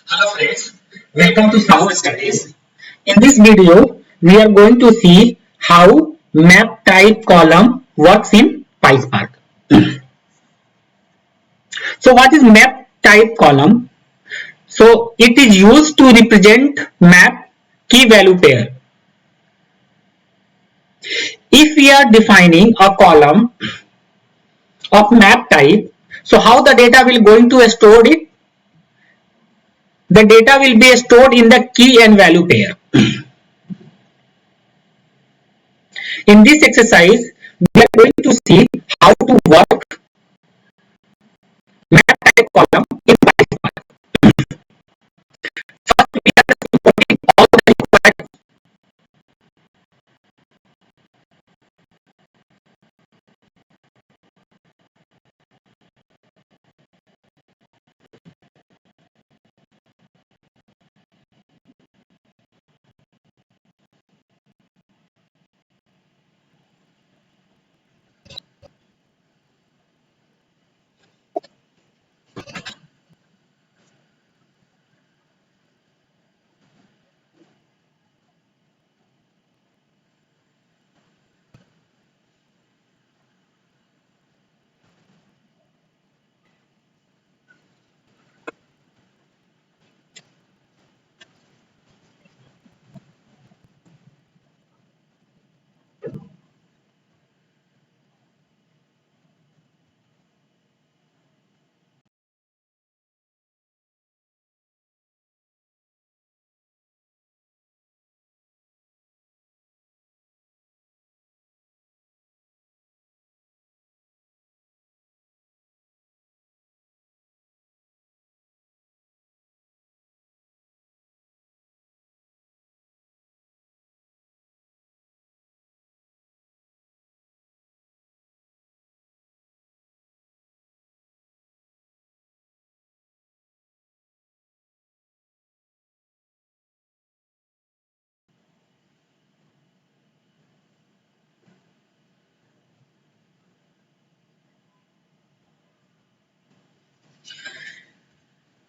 Hello friends, welcome to Sound Studies. In this video, we are going to see how map type column works in PySpark. So what is map type column? So it is used to represent map key value pair. If we are defining a column of map type, so how the data will going to store it? The data will be stored in the key and value pair. In this exercise, we are going to see how to work map type column in PySpark. First, we are importing all the required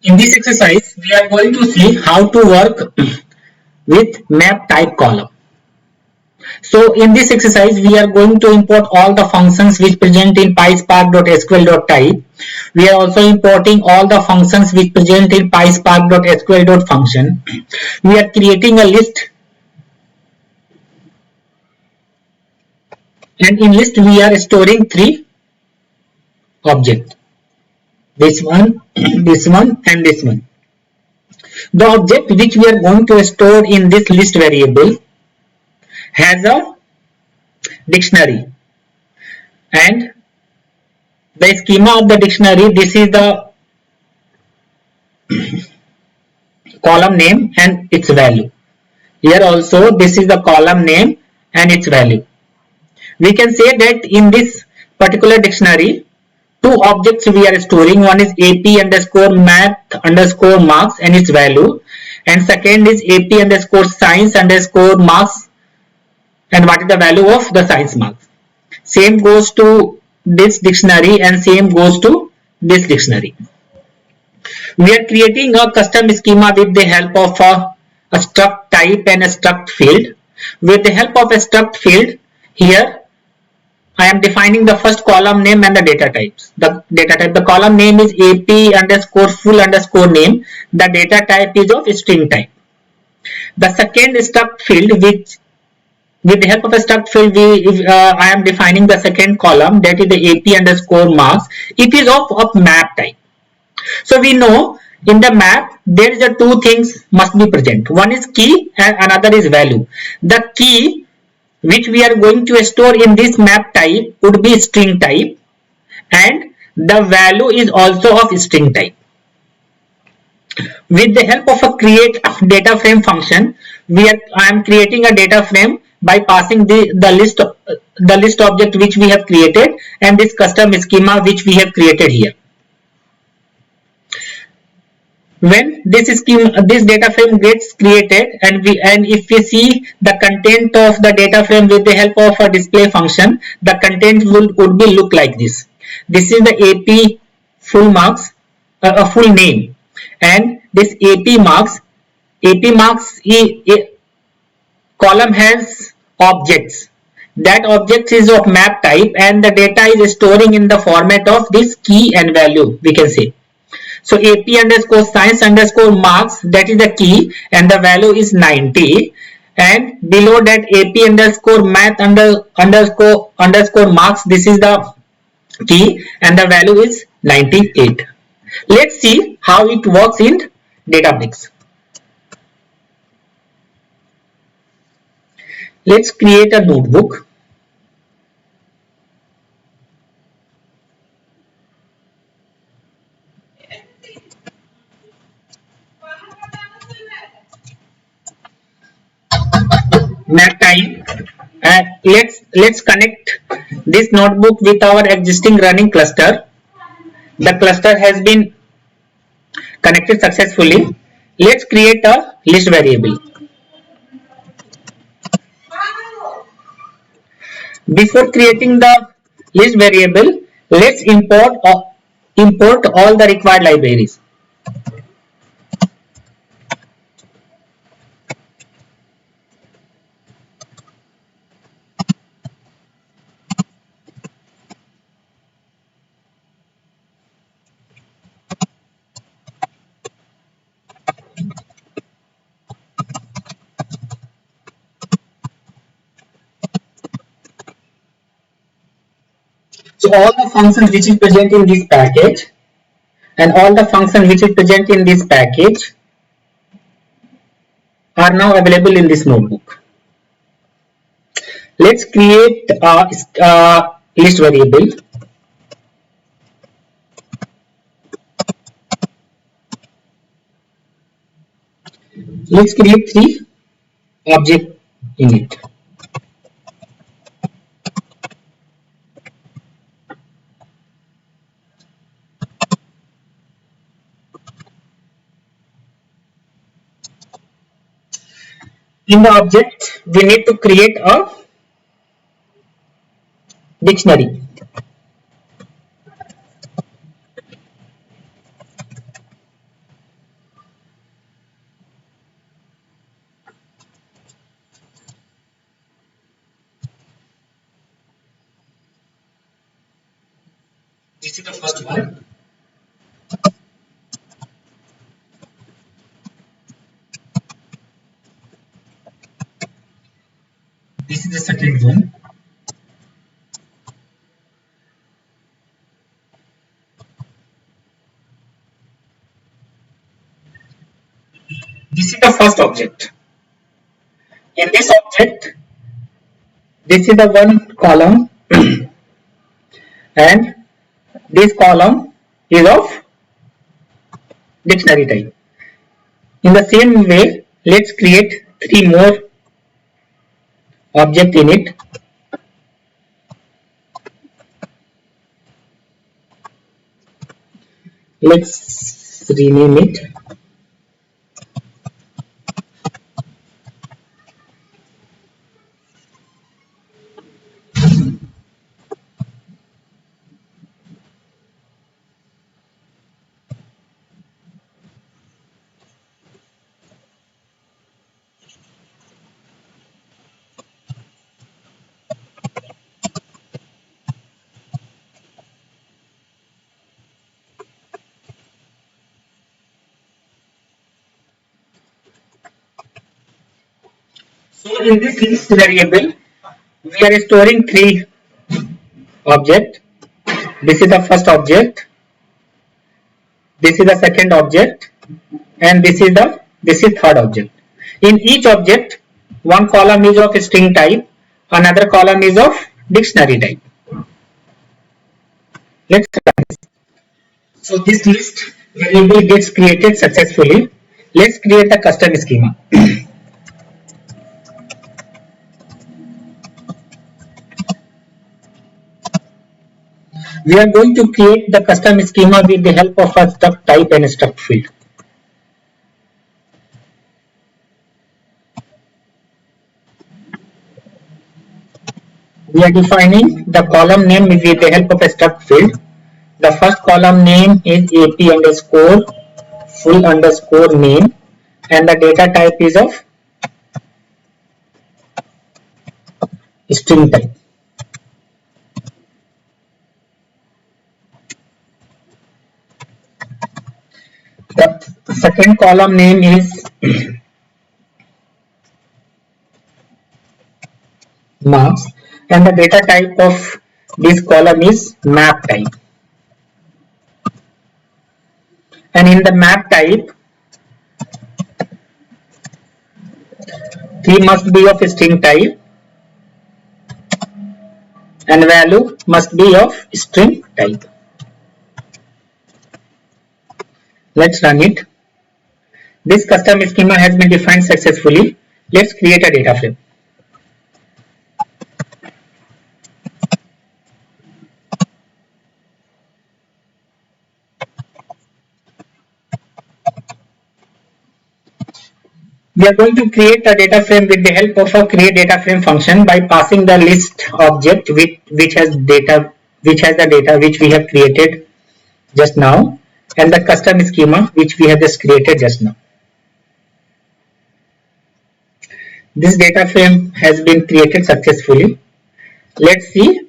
In this exercise, we are going to see how to work with map type column. So in this exercise, we are going to import all the functions which present in PySpark.sql.type. We are also importing all the functions which present in PySpark.sql.function. We are creating a list, and in list we are storing three objects. This one, this one, and this one. The object which we are going to store in this list variable has a dictionary, and the schema of the dictionary, this is the column name and its value. Here also this is the column name and its value. We can say that in this particular dictionary, two objects we are storing. One is ap underscore math underscore marks and its value, and second is ap underscore science underscore marks and what is the value of the science marks. Same goes to this dictionary and same goes to this dictionary. We are creating a custom schema with the help of a struct type and a struct field. With the help of a struct field, here I am defining the first column name and the data types. The data type, the column name is ap underscore full underscore name. The data type is of string type. The second struct field, which with the help of a struct field, I am defining the second column, that is the ap underscore marks. It is of map type. So we know in the map there is a two things must be present. One is key and another is value. The key which we are going to store in this map type would be string type, and the value is also of string type. With the help of a create data frame function, I am creating a data frame by passing the list object which we have created and this custom schema which we have created here. When this data frame gets created, and if we see the content of the data frame with the help of a display function, the content would be look like this. This is the AP full marks, full name. and this AP marks column has objects. That object is of map type and the data is storing in the format of this key and value, we can say. So AP underscore science underscore marks, that is the key and the value is 90, and below that AP underscore math underscore marks, this is the key and the value is 98. Let's see how it works in Databricks. Let's create a notebook. Map type. Let's connect this notebook with our existing running cluster. The cluster has been connected successfully. Let's create a list variable. Before creating the list variable, let's import all the required libraries. So all the functions which is present in this package and all the functions which is present in this package are now available in this notebook. Let's create a list variable. Let's create 3 objects in it. In the object, we need to create a dictionary. This is the first one. This is the second one. This is the first object. In this object, this is the one column and this column is of dictionary type. In the same way, let's create 3 more objects in it. Let's rename it. So in this list variable, we are storing 3 objects. This is the first object, this is the second object, and this is third object. In each object, one column is of string type, another column is of dictionary type. Let's run this. So this list variable gets created successfully. Let's create a custom schema. We are going to create the custom schema with the help of a struct type and struct field. We are defining the column name with the help of a struct field. The first column name is AP underscore full underscore name, and the data type is of string type. The second column name is marks, and the data type of this column is map type. And in the map type, key must be of string type and value must be of string type. Let's run it. This custom schema has been defined successfully. Let's create a data frame. We are going to create a data frame with the help of a create data frame function by passing the list object which has the data which we have created just now, and the custom schema which we have just created just now. This data frame has been created successfully. Let's see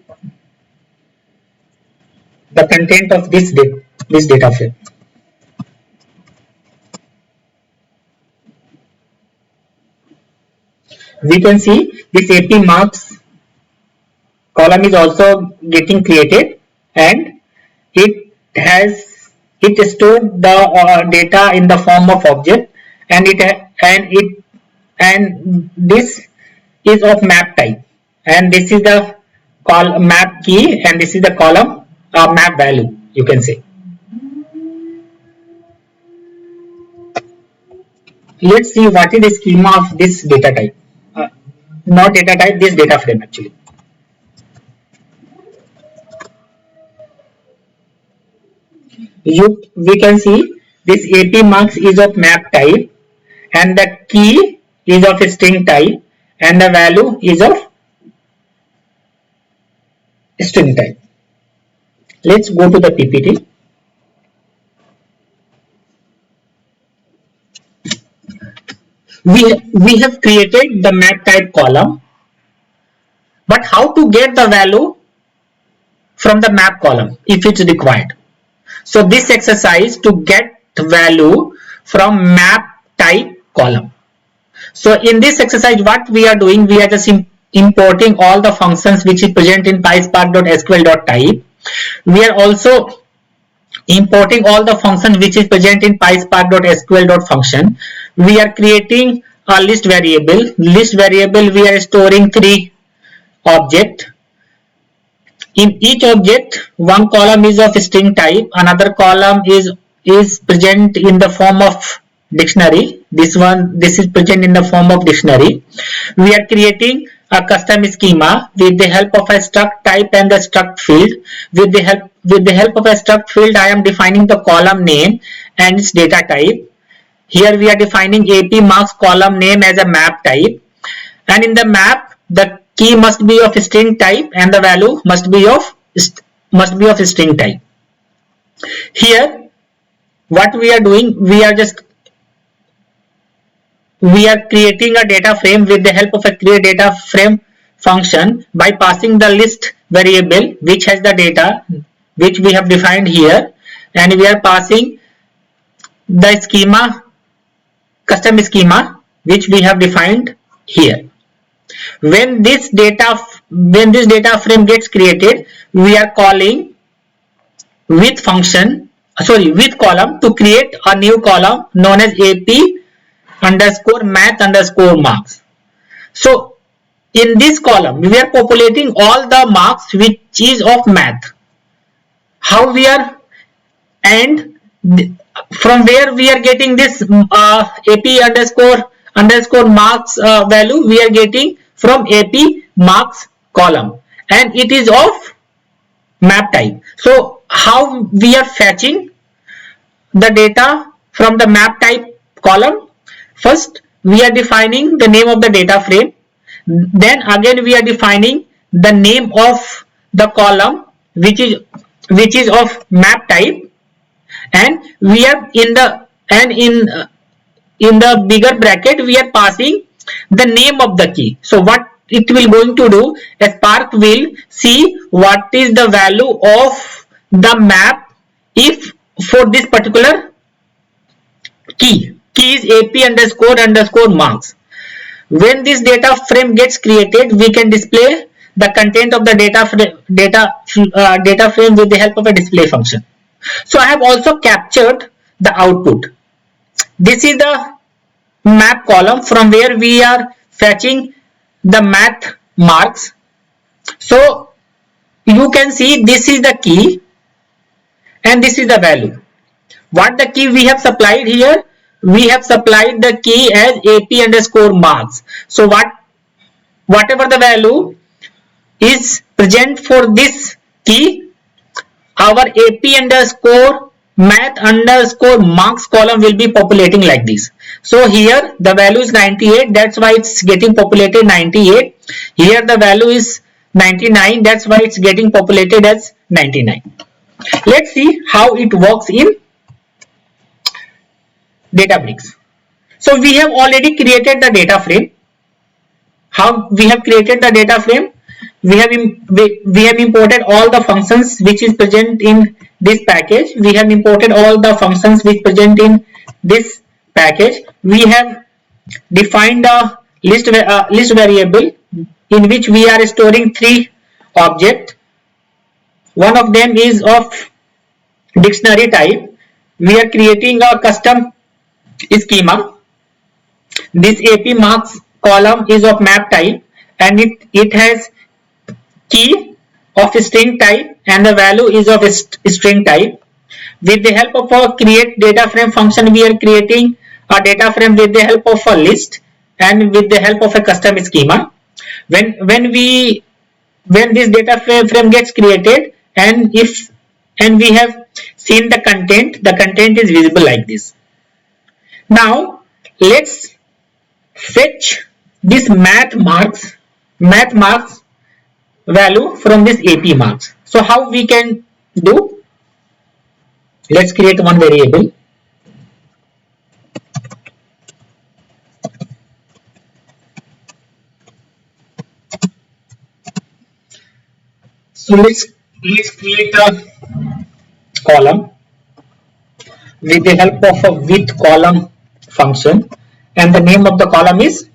the content of this data frame. We can see this AP marks column is also getting created, and it stored the data in the form of object, and this is of map type, and this is the map key, and this is the column map value, you can say. Let's see what is the schema of this data type. Not data type, this data frame actually. We can see this AP marks is of map type, and the key is of string type, and the value is of string type. Let's go to the PPT. We have created the map type column, but how to get the value from the map column if it's required? So this exercise to get value from map type column. So in this exercise, what we are doing, we are just importing all the functions which is present in PySpark.sql.type. We are also importing all the functions which is present in PySpark.sql.function. We are creating a list variable. List variable, we are storing 3 objects. In each object, one column is of string type, another column is present in the form of dictionary. This is present in the form of dictionary. We are creating a custom schema with the help of a struct type and the struct field. With the help of a struct field, I am defining the column name and its data type. Here we are defining AP marks column name as a map type, and in the map the key must be of string type and the value must be of string type. Here what we are doing, we are creating a data frame with the help of a create data frame function by passing the list variable which has the data which we have defined here, and we are passing the schema, custom schema which we have defined here. When this data frame gets created, we are calling with column to create a new column known as AP_math_marks. So in this column we are populating all the marks which is of math. How we are, and from where we are getting this AP_marks value, we are getting from AP marks column, and it is of map type. So how we are fetching the data from the map type column? First we are defining the name of the data frame, then again we are defining the name of the column which is of map type, and we are and in the bigger bracket we are passing the name of the key. So what it will going to do, Spark will see what is the value of the map if for this particular key is ap underscore marks. When this data frame gets created, we can display the content of the data frame with the help of a display function. So I have also captured the output. This is the map column from where we are fetching the math marks. So you can see this is the key and this is the value. What the key we have supplied here? We have supplied the key as ap underscore marks. So whatever the value is present for this key, our ap underscore math underscore marks column will be populating like this. So here the value is 98, that's why it's getting populated 98. Here the value is 99, that's why it's getting populated as 99. Let's see how it works in Databricks. So we have already created the data frame. How we have created the data frame? We have imported all the functions which is present in this package. We have imported all the functions which present in this package. We have defined a list variable in which we are storing 3 objects. One of them is of dictionary type. We are creating a custom schema. This ap marks column is of map type and it has key of string type and the value is of string type. With the help of a create data frame function, we are creating a data frame with the help of a list and with the help of a custom schema. When this data frame gets created and we have seen the content is visible like this. Now let's fetch this math marks value from this ap marks. So how we can do? Let's create one variable. So let's create a column with the help of a with column function, and the name of the column is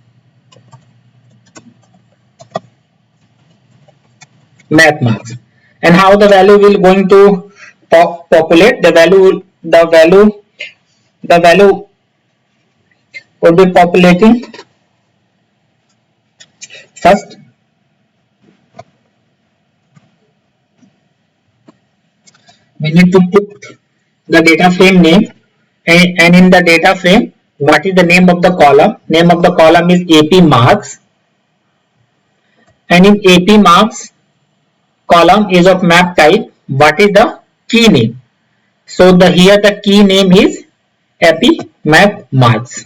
math marks. And how the value will going to populate? The value will be populating. First we need to put the data frame name, and in the data frame what is the name of the column? Name of the column is ap marks, and in ap marks column is of map type. What is the key name? So here the key name is ap map marks.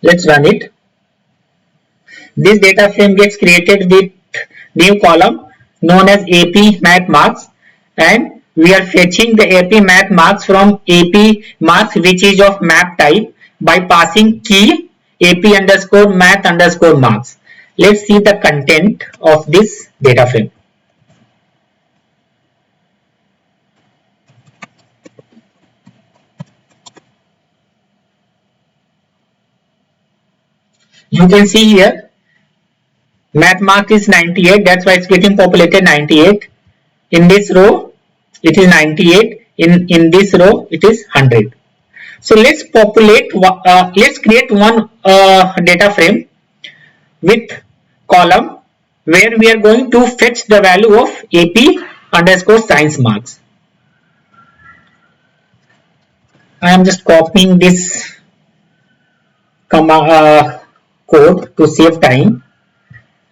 Let's run it. This data frame gets created with new column known as ap math marks, and we are fetching the ap math marks from ap marks which is of map type by passing key ap underscore math underscore marks. Let's see the content of this data frame. You can see here math mark is 98, that's why it's getting populated 98. In this row it is 98, in this row it is 100. So let's create one data frame with column where we are going to fetch the value of ap underscore science marks. I am just copying this code to save time.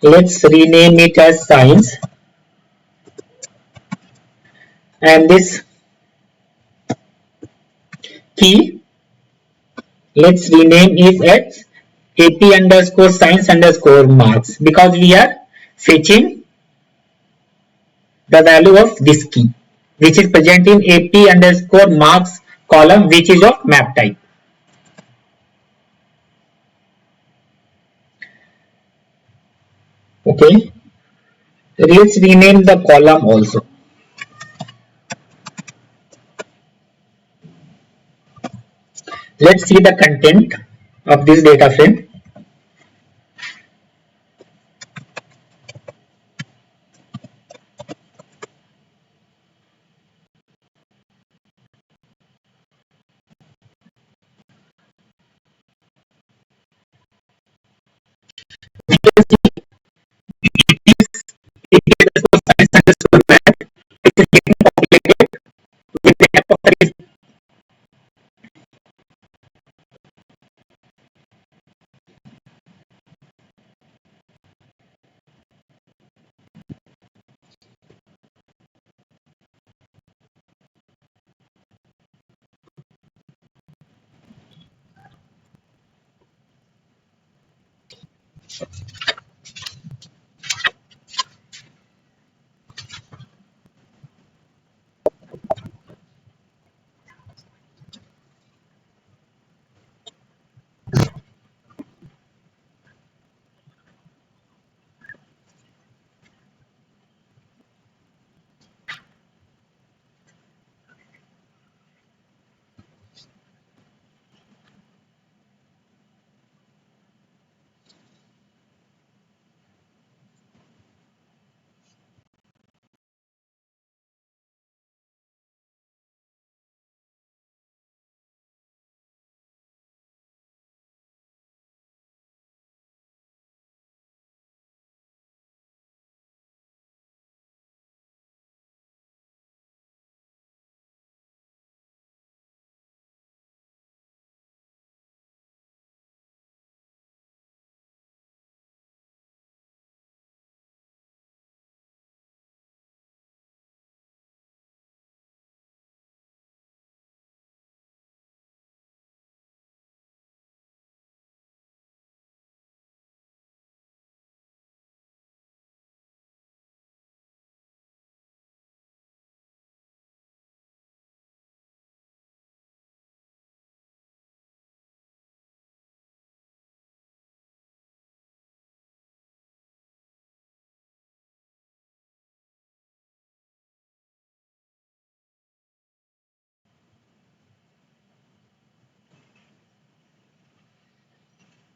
Let's rename it as science, and this key let's rename it as ap underscore science underscore marks, because we are fetching the value of this key. which is present in AP underscore marks column, which is of map type. Okay, let's rename the column also. Let's see the content of this data frame.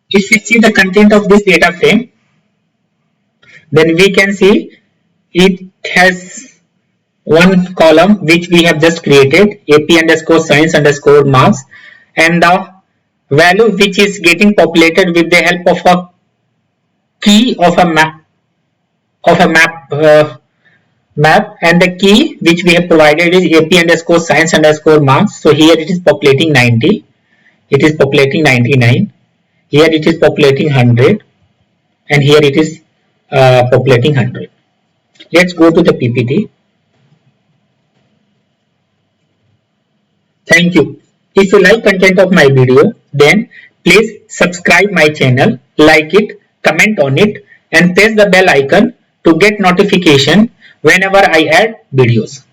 If we see the content of this data frame, then we can see it has one column which we have just created, AP underscore science underscore marks, and the value which is getting populated with the help of a key of a map, and the key which we have provided is AP underscore science underscore marks. So here it is populating 90, it is populating 99, here it is populating 100, and here it is populating 100. Let's go to the PPT. Thank you. If you like content of my video, then please subscribe my channel, like it, comment on it, and press the bell icon to get notification whenever I add videos.